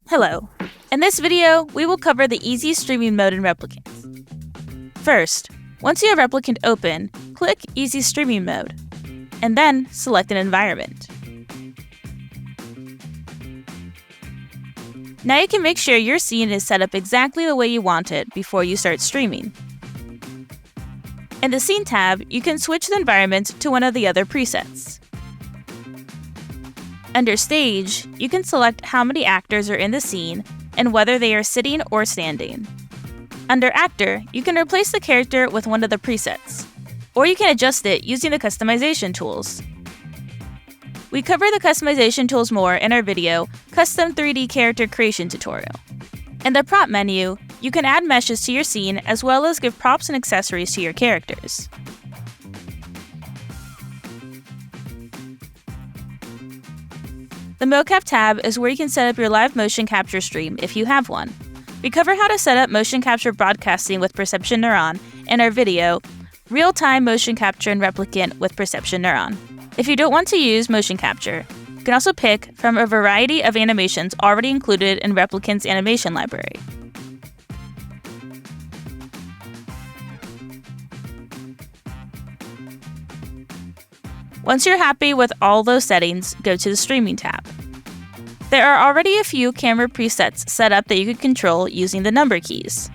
Hello. In this video, we will cover the easy streaming mode in Replikants. First, once you have Replikant open, click Easy Streaming Mode, and then select an environment. Now you can make sure your scene is set up exactly the way you want it before you start streaming. In the Scene tab, you can switch the environment to one of the other presets. Under Stage, you can select how many actors are in the scene and whether they are sitting or standing. Under Actor, you can replace the character with one of the presets, or you can adjust it using the customization tools. We cover the customization tools more in our video, Custom 3D Character Creation tutorial. In the Prop menu, you can add meshes to your scene as well as give props and accessories to your characters. The Mocap tab is where you can set up your live motion capture stream if you have one. We cover how to set up motion capture broadcasting with Perception Neuron in our video, Real-Time Motion Capture in Replikant with Perception Neuron. If you don't want to use motion capture, you can also pick from a variety of animations already included in Replikant's animation library. Once you're happy with all those settings, go to the Streaming tab. There are already a few camera presets set up that you can control using the number keys.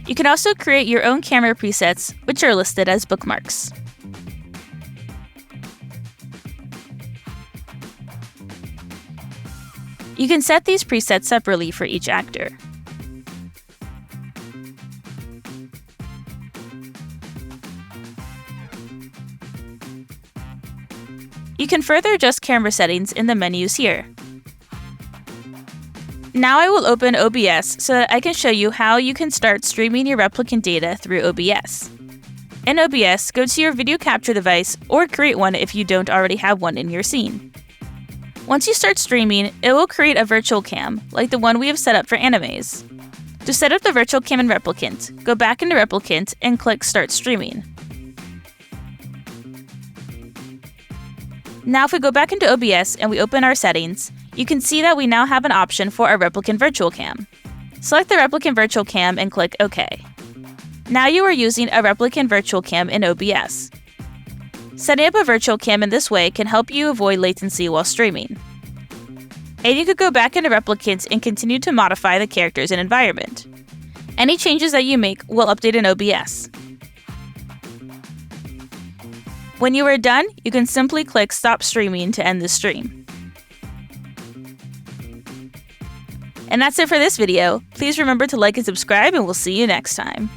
You can also create your own camera presets, which are listed as bookmarks. You can set these presets separately for each actor. You can further adjust camera settings in the menus here. Now I will open OBS so that I can show you how you can start streaming your Replikant data through OBS. In OBS, go to your video capture device or create one if you don't already have one in your scene. Once you start streaming, it will create a virtual cam, like the one we have set up for animes. To set up the virtual cam in Replikant, go back into Replikant and click Start Streaming. Now if we go back into OBS and we open our settings, you can see that we now have an option for our Replikant Virtual Cam. Select the Replikant Virtual Cam and click OK. Now you are using a Replikant Virtual Cam in OBS. Setting up a virtual cam in this way can help you avoid latency while streaming. And you could go back into Replikant and continue to modify the characters and environment. Any changes that you make will update in OBS. When you are done, you can simply click Stop Streaming to end the stream. And that's it for this video. Please remember to like and subscribe, and we'll see you next time.